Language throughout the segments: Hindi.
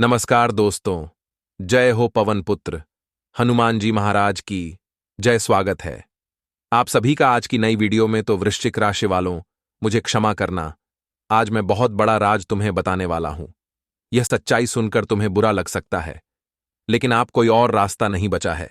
नमस्कार दोस्तों। जय हो पवन पुत्र हनुमान जी महाराज की जय। स्वागत है आप सभी का आज की नई वीडियो में। तो वृश्चिक राशि वालों, मुझे क्षमा करना। आज मैं बहुत बड़ा राज तुम्हें बताने वाला हूं। यह सच्चाई सुनकर तुम्हें बुरा लग सकता है, लेकिन आप कोई और रास्ता नहीं बचा है।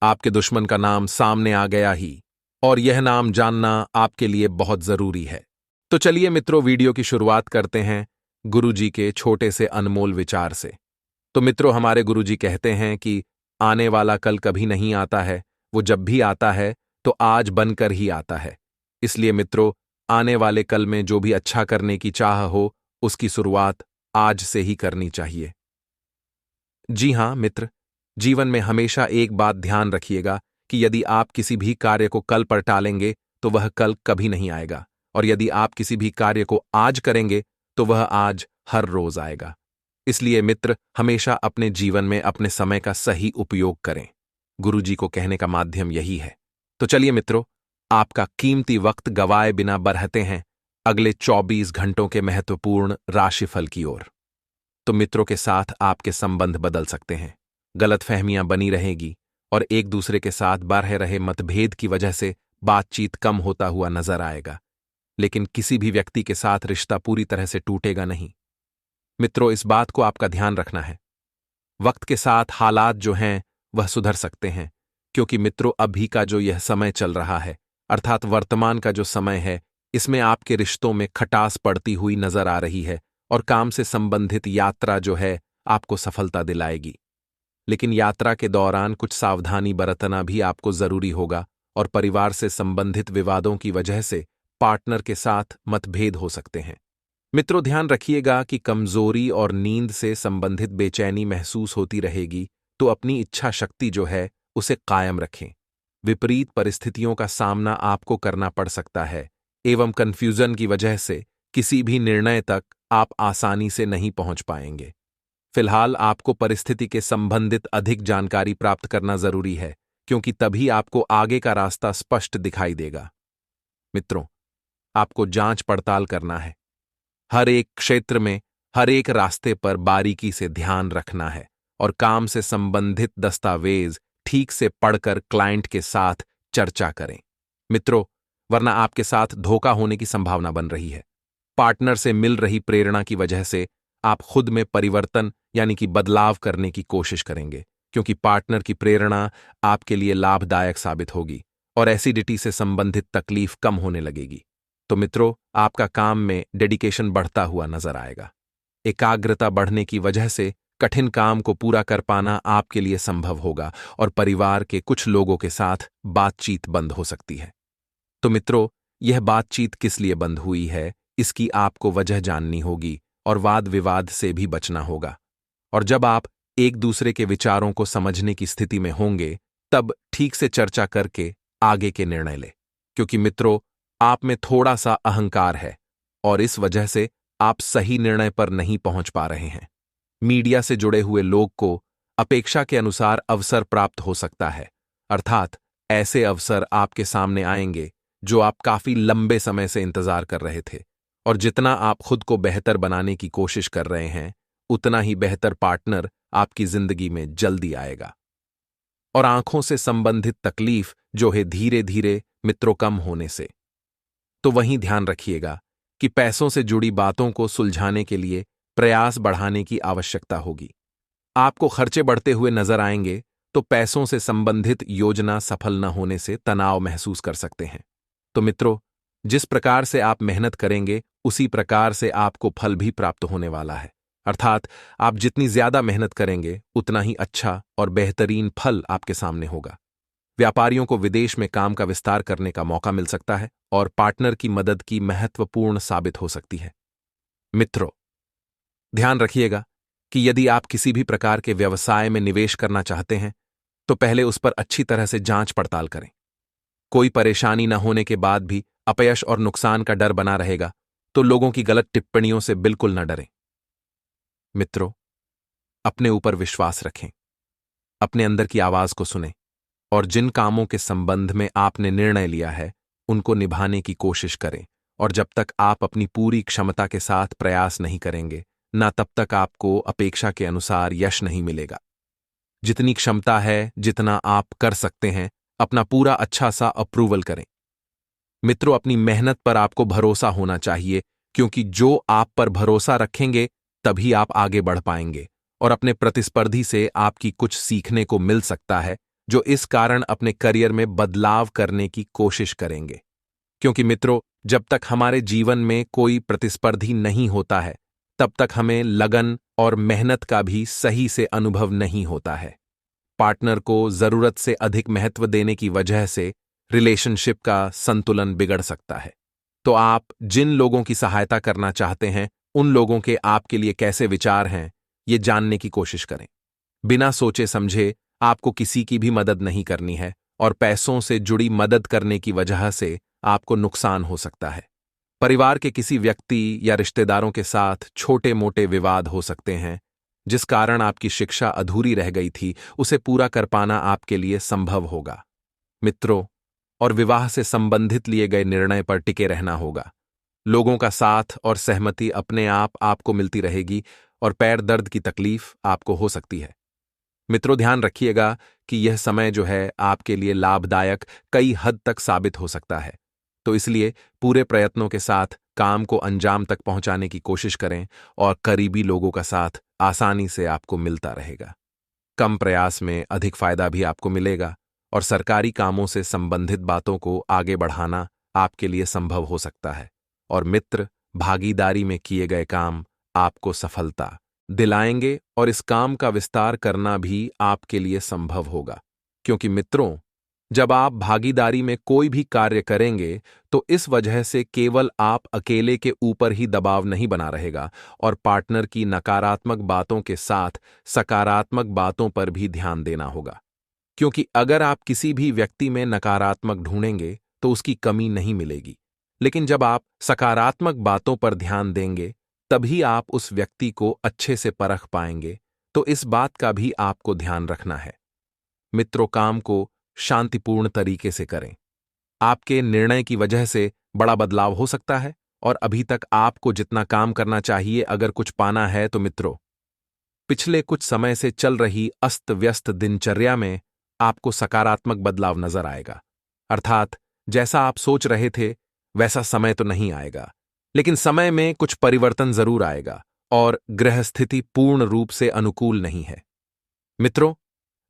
आपके दुश्मन का नाम सामने आ गया ही, और यह नाम जानना आपके लिए बहुत जरूरी है। तो चलिए मित्रों, वीडियो की शुरुआत करते हैं गुरुजी के छोटे से अनमोल विचार से। तो मित्रों, हमारे गुरुजी कहते हैं कि आने वाला कल कभी नहीं आता है, वो जब भी आता है तो आज बनकर ही आता है। इसलिए मित्रों, आने वाले कल में जो भी अच्छा करने की चाह हो, उसकी शुरुआत आज से ही करनी चाहिए। जी हां मित्र, जीवन में हमेशा एक बात ध्यान रखिएगा कि यदि आप किसी भी कार्य को कल पर टालेंगे तो वह कल कभी नहीं आएगा, और यदि आप किसी भी कार्य को आज करेंगे तो वह आज हर रोज आएगा। इसलिए मित्र, हमेशा अपने जीवन में अपने समय का सही उपयोग करें। गुरुजी को कहने का माध्यम यही है। तो चलिए मित्रों, आपका कीमती वक्त गवाए बिना बढ़ते हैं अगले 24 घंटों के महत्वपूर्ण राशिफल की ओर। तो मित्रों के साथ आपके संबंध बदल सकते हैं, गलतफहमियां बनी रहेगी, और एक दूसरे के साथ बढ़ रहे मतभेद की वजह से बातचीत कम होता हुआ नजर आएगा। लेकिन किसी भी व्यक्ति के साथ रिश्ता पूरी तरह से टूटेगा नहीं। मित्रों, इस बात को आपका ध्यान रखना है। वक्त के साथ हालात जो हैं वह सुधर सकते हैं, क्योंकि मित्रों, अभी का जो यह समय चल रहा है, अर्थात वर्तमान का जो समय है, इसमें आपके रिश्तों में खटास पड़ती हुई नजर आ रही है, और काम से संबंधित यात्रा जो है आपको सफलता दिलाएगी। लेकिन यात्रा के दौरान कुछ सावधानी बरतना भी आपको जरूरी होगा, और परिवार से संबंधित विवादों की वजह से पार्टनर के साथ मतभेद हो सकते हैं। मित्रों, ध्यान रखिएगा कि कमजोरी और नींद से संबंधित बेचैनी महसूस होती रहेगी, तो अपनी इच्छा शक्ति जो है उसे कायम रखें। विपरीत परिस्थितियों का सामना आपको करना पड़ सकता है, एवं कन्फ्यूजन की वजह से किसी भी निर्णय तक आप आसानी से नहीं पहुंच पाएंगे। फिलहाल आपको परिस्थिति के संबंधित अधिक जानकारी प्राप्त करना जरूरी है, क्योंकि तभी आपको आगे का रास्ता स्पष्ट दिखाई देगा। मित्रों, आपको जांच पड़ताल करना है। हर एक क्षेत्र में, हर एक रास्ते पर बारीकी से ध्यान रखना है, और काम से संबंधित दस्तावेज ठीक से पढ़कर क्लाइंट के साथ चर्चा करें मित्रों, वरना आपके साथ धोखा होने की संभावना बन रही है। पार्टनर से मिल रही प्रेरणा की वजह से आप खुद में परिवर्तन यानी कि बदलाव करने की कोशिश करेंगे, क्योंकि पार्टनर की प्रेरणा आपके लिए लाभदायक साबित होगी, और एसिडिटी से संबंधित तकलीफ कम होने लगेगी। तो मित्रों, आपका काम में डेडिकेशन बढ़ता हुआ नजर आएगा। एकाग्रता बढ़ने की वजह से कठिन काम को पूरा कर पाना आपके लिए संभव होगा, और परिवार के कुछ लोगों के साथ बातचीत बंद हो सकती है। तो मित्रों, यह बातचीत किस लिए बंद हुई है, इसकी आपको वजह जाननी होगी, और वाद विवाद से भी बचना होगा। और जब आप एक दूसरे के विचारों को समझने की स्थिति में होंगे, तब ठीक से चर्चा करके आगे के निर्णय लें, क्योंकि मित्रों, आप में थोड़ा सा अहंकार है, और इस वजह से आप सही निर्णय पर नहीं पहुंच पा रहे हैं। मीडिया से जुड़े हुए लोग को अपेक्षा के अनुसार अवसर प्राप्त हो सकता है, अर्थात ऐसे अवसर आपके सामने आएंगे जो आप काफी लंबे समय से इंतजार कर रहे थे, और जितना आप खुद को बेहतर बनाने की कोशिश कर रहे हैं, उतना ही बेहतर पार्टनर आपकी जिंदगी में जल्दी आएगा। और आंखों से संबंधित तकलीफ जो है धीरे धीरे मित्रों कम होने से। तो वहीं ध्यान रखिएगा कि पैसों से जुड़ी बातों को सुलझाने के लिए प्रयास बढ़ाने की आवश्यकता होगी। आपको खर्चे बढ़ते हुए नजर आएंगे, तो पैसों से संबंधित योजना सफल न होने से तनाव महसूस कर सकते हैं। तो मित्रों, जिस प्रकार से आप मेहनत करेंगे, उसी प्रकार से आपको फल भी प्राप्त होने वाला है। अर्थात आप जितनी ज्यादा मेहनत करेंगे, उतना ही अच्छा और बेहतरीन फल आपके सामने होगा। व्यापारियों को विदेश में काम का विस्तार करने का मौका मिल सकता है, और पार्टनर की मदद की महत्वपूर्ण साबित हो सकती है। मित्रों, ध्यान रखिएगा कि यदि आप किसी भी प्रकार के व्यवसाय में निवेश करना चाहते हैं, तो पहले उस पर अच्छी तरह से जांच पड़ताल करें। कोई परेशानी न होने के बाद भी अपयश और नुकसान का डर बना रहेगा, तो लोगों की गलत टिप्पणियों से बिल्कुल न डरें। मित्रों, अपने ऊपर विश्वास रखें, अपने अंदर की आवाज को सुनें, और जिन कामों के संबंध में आपने निर्णय लिया है, उनको निभाने की कोशिश करें। और जब तक आप अपनी पूरी क्षमता के साथ प्रयास नहीं करेंगे, ना तब तक आपको अपेक्षा के अनुसार यश नहीं मिलेगा। जितनी क्षमता है, जितना आप कर सकते हैं, अपना पूरा अच्छा सा अप्रूवल करें। मित्रों, अपनी मेहनत पर आपको भरोसा होना चाहिए, क्योंकि जो आप पर भरोसा रखेंगे तभी आप आगे बढ़ पाएंगे और अपने प्रतिस्पर्धी से आपकी कुछ सीखने को मिल सकता है, जो इस कारण अपने करियर में बदलाव करने की कोशिश करेंगे। क्योंकि मित्रों, जब तक हमारे जीवन में कोई प्रतिस्पर्धी नहीं होता है, तब तक हमें लगन और मेहनत का भी सही से अनुभव नहीं होता है। पार्टनर को जरूरत से अधिक महत्व देने की वजह से रिलेशनशिप का संतुलन बिगड़ सकता है। तो आप जिन लोगों की सहायता करना चाहते हैं, उन लोगों के आपके लिए कैसे विचार हैं, ये जानने की कोशिश करें। बिना सोचे समझे आपको किसी की भी मदद नहीं करनी है, और पैसों से जुड़ी मदद करने की वजह से आपको नुकसान हो सकता है। परिवार के किसी व्यक्ति या रिश्तेदारों के साथ छोटे-मोटे विवाद हो सकते हैं, जिस कारण आपकी शिक्षा अधूरी रह गई थी, उसे पूरा कर पाना आपके लिए संभव होगा। मित्रों, और विवाह से संबंधित लिए गए निर्णय पर टिके रहना होगा। लोगों का साथ और सहमति अपने आप आपको मिलती रहेगी, और पैर दर्द की तकलीफ आपको हो सकती है। मित्रों, ध्यान रखिएगा कि यह समय जो है आपके लिए लाभदायक कई हद तक साबित हो सकता है। तो इसलिए पूरे प्रयत्नों के साथ काम को अंजाम तक पहुंचाने की कोशिश करें, और करीबी लोगों का साथ आसानी से आपको मिलता रहेगा। कम प्रयास में अधिक फायदा भी आपको मिलेगा, और सरकारी कामों से संबंधित बातों को आगे बढ़ाना आपके लिए संभव हो सकता है। और मित्र, भागीदारी में किए गए काम आपको सफलता दिलाएंगे, और इस काम का विस्तार करना भी आपके लिए संभव होगा। क्योंकि मित्रों, जब आप भागीदारी में कोई भी कार्य करेंगे, तो इस वजह से केवल आप अकेले के ऊपर ही दबाव नहीं बना रहेगा, और पार्टनर की नकारात्मक बातों के साथ सकारात्मक बातों पर भी ध्यान देना होगा। क्योंकि अगर आप किसी भी व्यक्ति में नकारात्मक ढूंढेंगे तो उसकी कमी नहीं मिलेगी, लेकिन जब आप सकारात्मक बातों पर ध्यान देंगे, तभी आप उस व्यक्ति को अच्छे से परख पाएंगे। तो इस बात का भी आपको ध्यान रखना है। मित्रों, काम को शांतिपूर्ण तरीके से करें। आपके निर्णय की वजह से बड़ा बदलाव हो सकता है, और अभी तक आपको जितना काम करना चाहिए, अगर कुछ पाना है तो मित्रों, पिछले कुछ समय से चल रही अस्त व्यस्त दिनचर्या में आपको सकारात्मक बदलाव नजर आएगा। अर्थात जैसा आप सोच रहे थे वैसा समय तो नहीं आएगा, लेकिन समय में कुछ परिवर्तन जरूर आएगा, और ग्रह स्थिति पूर्ण रूप से अनुकूल नहीं है। मित्रों,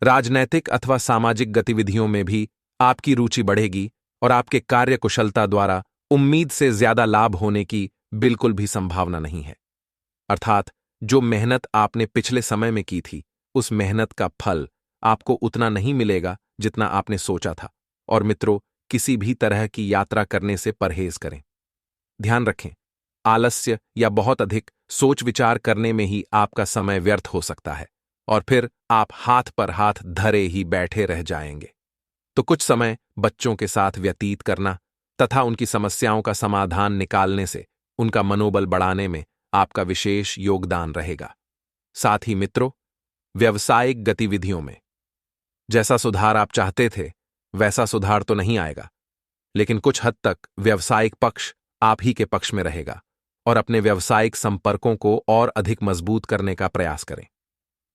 राजनैतिक अथवा सामाजिक गतिविधियों में भी आपकी रुचि बढ़ेगी, और आपके कार्य कुशलता द्वारा उम्मीद से ज्यादा लाभ होने की बिल्कुल भी संभावना नहीं है। अर्थात जो मेहनत आपने पिछले समय में की थी, उस मेहनत का फल आपको उतना नहीं मिलेगा जितना आपने सोचा था। और मित्रों, किसी भी तरह की यात्रा करने से परहेज करें। ध्यान रखें, आलस्य या बहुत अधिक सोच विचार करने में ही आपका समय व्यर्थ हो सकता है, और फिर आप हाथ पर हाथ धरे ही बैठे रह जाएंगे। तो कुछ समय बच्चों के साथ व्यतीत करना तथा उनकी समस्याओं का समाधान निकालने से उनका मनोबल बढ़ाने में आपका विशेष योगदान रहेगा। साथ ही मित्रों, व्यावसायिक गतिविधियों में जैसा सुधार आप चाहते थे वैसा सुधार तो नहीं आएगा, लेकिन कुछ हद तक व्यावसायिक पक्ष आप ही के पक्ष में रहेगा, और अपने व्यावसायिक संपर्कों को और अधिक मजबूत करने का प्रयास करें।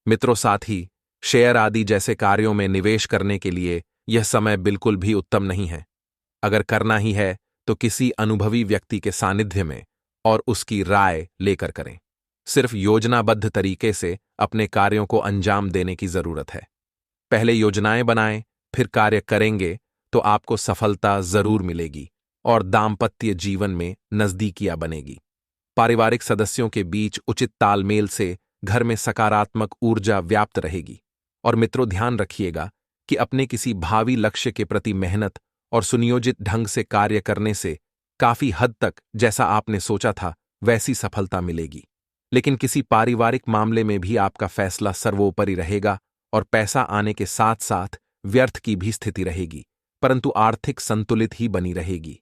मित्रों, साथ ही शेयर आदि जैसे कार्यों में निवेश करने के लिए यह समय बिल्कुल भी उत्तम नहीं है। अगर करना ही है तो किसी अनुभवी व्यक्ति के सानिध्य में और उसकी राय लेकर करें। सिर्फ योजनाबद्ध तरीके से अपने कार्यों को अंजाम देने की जरूरत है। पहले योजनाएं बनाएं, फिर कार्य करेंगे तो आपको सफलता जरूर मिलेगी, और दाम्पत्य जीवन में नजदीकियां बनेगी। पारिवारिक सदस्यों के बीच उचित तालमेल से घर में सकारात्मक ऊर्जा व्याप्त रहेगी। और मित्रों, ध्यान रखिएगा कि अपने किसी भावी लक्ष्य के प्रति मेहनत और सुनियोजित ढंग से कार्य करने से काफी हद तक जैसा आपने सोचा था वैसी सफलता मिलेगी। लेकिन किसी पारिवारिक मामले में भी आपका फैसला सर्वोपरि रहेगा, और पैसा आने के साथ साथ व्यर्थ की भी स्थिति रहेगी, परंतु आर्थिक संतुलित ही बनी रहेगी।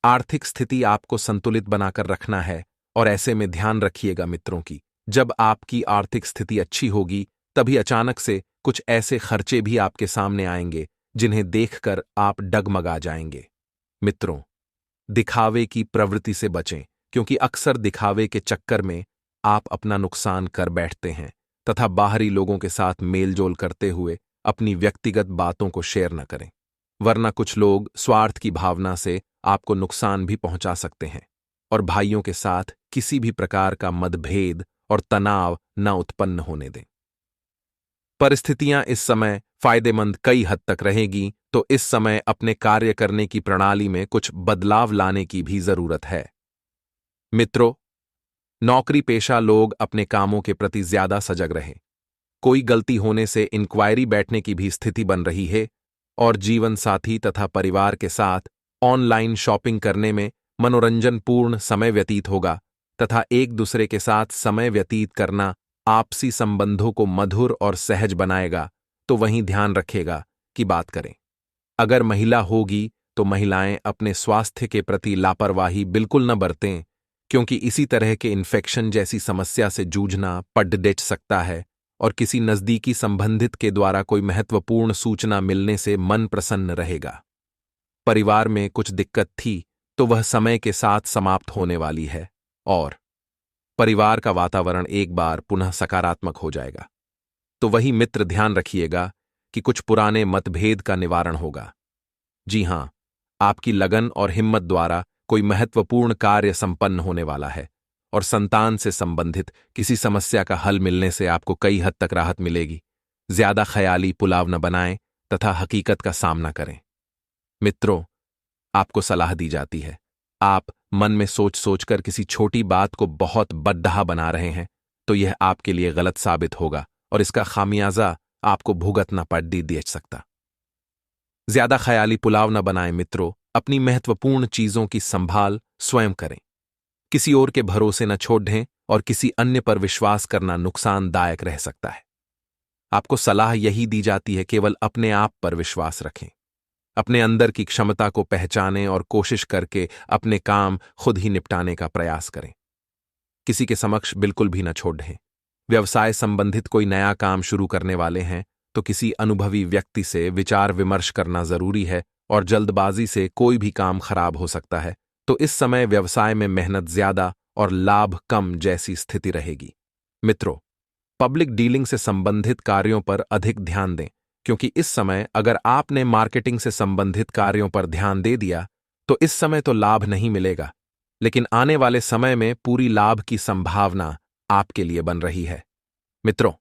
आर्थिक स्थिति आपको संतुलित बनाकर रखना है, और ऐसे में ध्यान रखिएगा मित्रों की जब आपकी आर्थिक स्थिति अच्छी होगी, तभी अचानक से कुछ ऐसे खर्चे भी आपके सामने आएंगे जिन्हें देखकर आप डगमगा जाएंगे। मित्रों, दिखावे की प्रवृत्ति से बचें, क्योंकि अक्सर दिखावे के चक्कर में आप अपना नुकसान कर बैठते हैं तथा बाहरी लोगों के साथ मेलजोल करते हुए अपनी व्यक्तिगत बातों को शेयर न करें, वरना कुछ लोग स्वार्थ की भावना से आपको नुकसान भी पहुंचा सकते हैं। और भाइयों के साथ किसी भी प्रकार का मतभेद और तनाव न उत्पन्न होने दें। परिस्थितियां इस समय फायदेमंद कई हद तक रहेगी, तो इस समय अपने कार्य करने की प्रणाली में कुछ बदलाव लाने की भी जरूरत है। मित्रों, नौकरी पेशा लोग अपने कामों के प्रति ज्यादा सजग रहें। कोई गलती होने से इंक्वायरी बैठने की भी स्थिति बन रही है और जीवन साथी तथा परिवार के साथ ऑनलाइन शॉपिंग करने में मनोरंजनपूर्ण समय व्यतीत होगा तथा एक दूसरे के साथ समय व्यतीत करना आपसी संबंधों को मधुर और सहज बनाएगा। तो वहीं ध्यान रखेगा कि बात करें। अगर महिला होगी तो महिलाएं अपने स्वास्थ्य के प्रति लापरवाही बिल्कुल न बरतें, क्योंकि इसी तरह के इन्फेक्शन जैसी समस्या से जूझना पड़ सकता है और किसी नजदीकी संबंधित के द्वारा कोई महत्वपूर्ण सूचना मिलने से मन प्रसन्न रहेगा। परिवार में कुछ दिक्कत थी तो वह समय के साथ समाप्त होने वाली है और परिवार का वातावरण एक बार पुनः सकारात्मक हो जाएगा। तो वही मित्र, ध्यान रखिएगा कि कुछ पुराने मतभेद का निवारण होगा। जी हां, आपकी लगन और हिम्मत द्वारा कोई महत्वपूर्ण कार्य संपन्न होने वाला है और संतान से संबंधित किसी समस्या का हल मिलने से आपको कई हद तक राहत मिलेगी। ज्यादा ख्याली पुलाव न बनाएं तथा हकीकत का सामना करें। मित्रों, आपको सलाह दी जाती है, आप मन में सोच सोचकर किसी छोटी बात को बहुत बड़ा बना रहे हैं, तो यह आपके लिए गलत साबित होगा और इसका खामियाजा आपको भुगतना पड़ दे सकता। ज्यादा ख्याली पुलाव न बनाएं मित्रों, अपनी महत्वपूर्ण चीजों की संभाल स्वयं करें। किसी और के भरोसे न छोड़ दें और किसी अन्य पर विश्वास करना नुकसानदायक रह सकता है। आपको सलाह यही दी जाती है, केवल अपने आप पर विश्वास रखें। अपने अंदर की क्षमता को पहचानें और कोशिश करके अपने काम खुद ही निपटाने का प्रयास करें। किसी के समक्ष बिल्कुल भी न छोड़ दें। व्यवसाय संबंधित कोई नया काम शुरू करने वाले हैं तो किसी अनुभवी व्यक्ति से विचार विमर्श करना जरूरी है और जल्दबाजी से कोई भी काम खराब हो सकता है। तो इस समय व्यवसाय में मेहनत ज्यादा और लाभ कम जैसी स्थिति रहेगी। मित्रों, पब्लिक डीलिंग से संबंधित कार्यों पर अधिक ध्यान दें, क्योंकि इस समय अगर आपने मार्केटिंग से संबंधित कार्यों पर ध्यान दे दिया तो इस समय तो लाभ नहीं मिलेगा, लेकिन आने वाले समय में पूरी लाभ की संभावना आपके लिए बन रही है। मित्रों,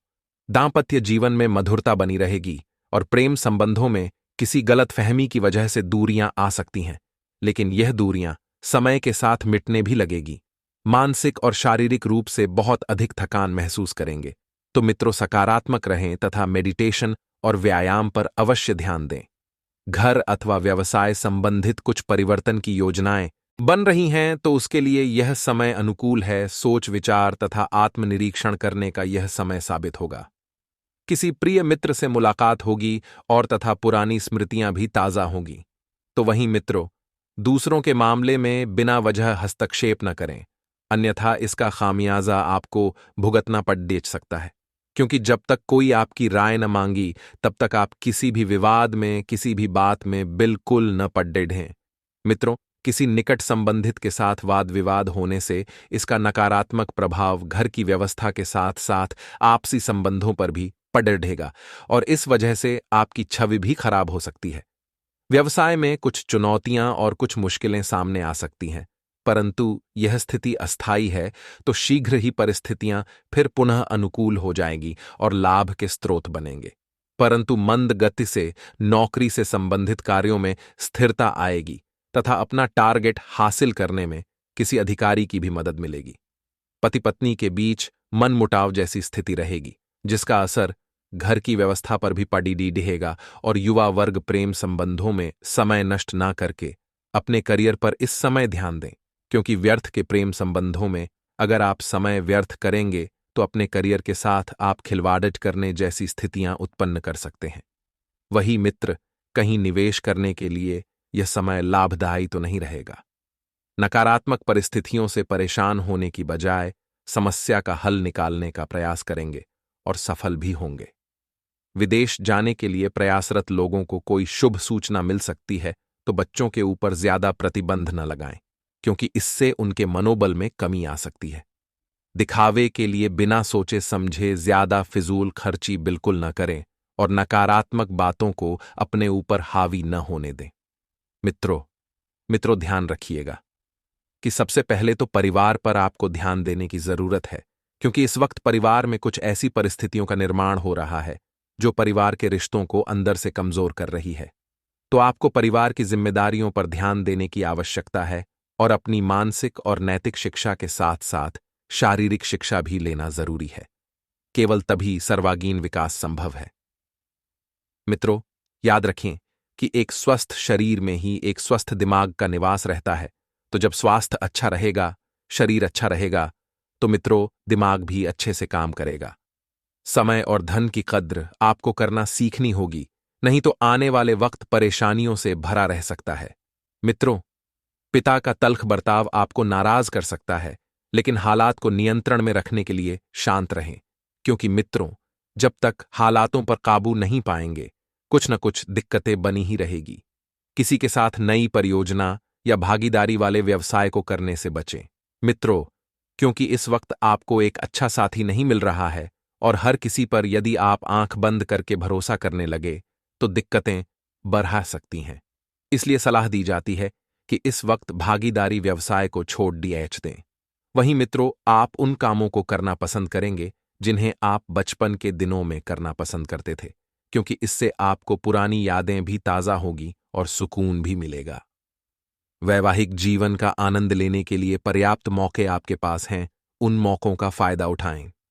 दांपत्य जीवन में मधुरता बनी रहेगी और प्रेम संबंधों में किसी गलतफहमी की वजह से दूरियां आ सकती हैं, लेकिन यह दूरियां समय के साथ मिटने भी लगेगी। मानसिक और शारीरिक रूप से बहुत अधिक थकान महसूस करेंगे। तो मित्रों, सकारात्मक रहें तथा मेडिटेशन और व्यायाम पर अवश्य ध्यान दें। घर अथवा व्यवसाय संबंधित कुछ परिवर्तन की योजनाएं बन रही हैं तो उसके लिए यह समय अनुकूल है। सोच विचार तथा आत्मनिरीक्षण करने का यह समय साबित होगा। किसी प्रिय मित्र से मुलाकात होगी और तथा पुरानी स्मृतियां भी ताजा होंगी। तो वहीं मित्रों, दूसरों के मामले में बिना वजह हस्तक्षेप न करें, अन्यथा इसका खामियाजा आपको भुगतना पड़ सकता है। क्योंकि जब तक कोई आपकी राय न मांगी तब तक आप किसी भी विवाद में, किसी भी बात में बिल्कुल न पड़ ढें। मित्रों, किसी निकट संबंधित के साथ वाद विवाद होने से इसका नकारात्मक प्रभाव घर की व्यवस्था के साथ साथ आपसी संबंधों पर भी पड़ ढेगा और इस वजह से आपकी छवि भी खराब हो सकती है। व्यवसाय में कुछ चुनौतियां और कुछ मुश्किलें सामने आ सकती हैं, परंतु यह स्थिति अस्थायी है, तो शीघ्र ही परिस्थितियां फिर पुनः अनुकूल हो जाएंगी और लाभ के स्रोत बनेंगे। परंतु मंद गति से नौकरी से संबंधित कार्यों में स्थिरता आएगी तथा अपना टारगेट हासिल करने में किसी अधिकारी की भी मदद मिलेगी। पति पत्नी के बीच मनमुटाव जैसी स्थिति रहेगी, जिसका असर घर की व्यवस्था पर भी पड़ेगा और युवा वर्ग प्रेम संबंधों में समय नष्ट ना करके अपने करियर पर इस समय ध्यान दें, क्योंकि व्यर्थ के प्रेम संबंधों में अगर आप समय व्यर्थ करेंगे तो अपने करियर के साथ आप खिलवाड़ करने जैसी स्थितियां उत्पन्न कर सकते हैं। वही मित्र, कहीं निवेश करने के लिए यह समय लाभदायी तो नहीं रहेगा। नकारात्मक परिस्थितियों से परेशान होने की बजाय समस्या का हल निकालने का प्रयास करेंगे और सफल भी होंगे। विदेश जाने के लिए प्रयासरत लोगों को कोई शुभ सूचना मिल सकती है, तो बच्चों के ऊपर ज्यादा प्रतिबंध न लगाएं, क्योंकि इससे उनके मनोबल में कमी आ सकती है। दिखावे के लिए बिना सोचे समझे ज्यादा फिजूल खर्ची बिल्कुल न करें और नकारात्मक बातों को अपने ऊपर हावी न होने दें। मित्रों मित्रों ध्यान रखिएगा कि सबसे पहले तो परिवार पर आपको ध्यान देने की जरूरत है, क्योंकि इस वक्त परिवार में कुछ ऐसी परिस्थितियों का निर्माण हो रहा है जो परिवार के रिश्तों को अंदर से कमजोर कर रही है। तो आपको परिवार की जिम्मेदारियों पर ध्यान देने की आवश्यकता है और अपनी मानसिक और नैतिक शिक्षा के साथ साथ शारीरिक शिक्षा भी लेना जरूरी है। केवल तभी सर्वांगीण विकास संभव है। मित्रों, याद रखें कि एक स्वस्थ शरीर में ही एक स्वस्थ दिमाग का निवास रहता है। तो जब स्वास्थ्य अच्छा रहेगा, शरीर अच्छा रहेगा, तो मित्रों दिमाग भी अच्छे से काम करेगा। समय और धन की कद्र आपको करना सीखनी होगी, नहीं तो आने वाले वक्त परेशानियों से भरा रह सकता है। मित्रों, पिता का तल्ख बर्ताव आपको नाराज कर सकता है, लेकिन हालात को नियंत्रण में रखने के लिए शांत रहें, क्योंकि मित्रों जब तक हालातों पर काबू नहीं पाएंगे कुछ न कुछ दिक्कतें बनी ही रहेगी। किसी के साथ नई परियोजना या भागीदारी वाले व्यवसाय को करने से बचें मित्रों, क्योंकि इस वक्त आपको एक अच्छा साथी नहीं मिल रहा है और हर किसी पर यदि आप आंख बंद करके भरोसा करने लगे तो दिक्कतें बढ़ा सकती हैं। इसलिए सलाह दी जाती है कि इस वक्त भागीदारी व्यवसाय को छोड़ दें। वहीं मित्रों, आप उन कामों को करना पसंद करेंगे जिन्हें आप बचपन के दिनों में करना पसंद करते थे, क्योंकि इससे आपको पुरानी यादें भी ताज़ा होगी और सुकून भी मिलेगा। वैवाहिक जीवन का आनंद लेने के लिए पर्याप्त मौके आपके पास हैं, उन मौकों का फायदा उठाएं।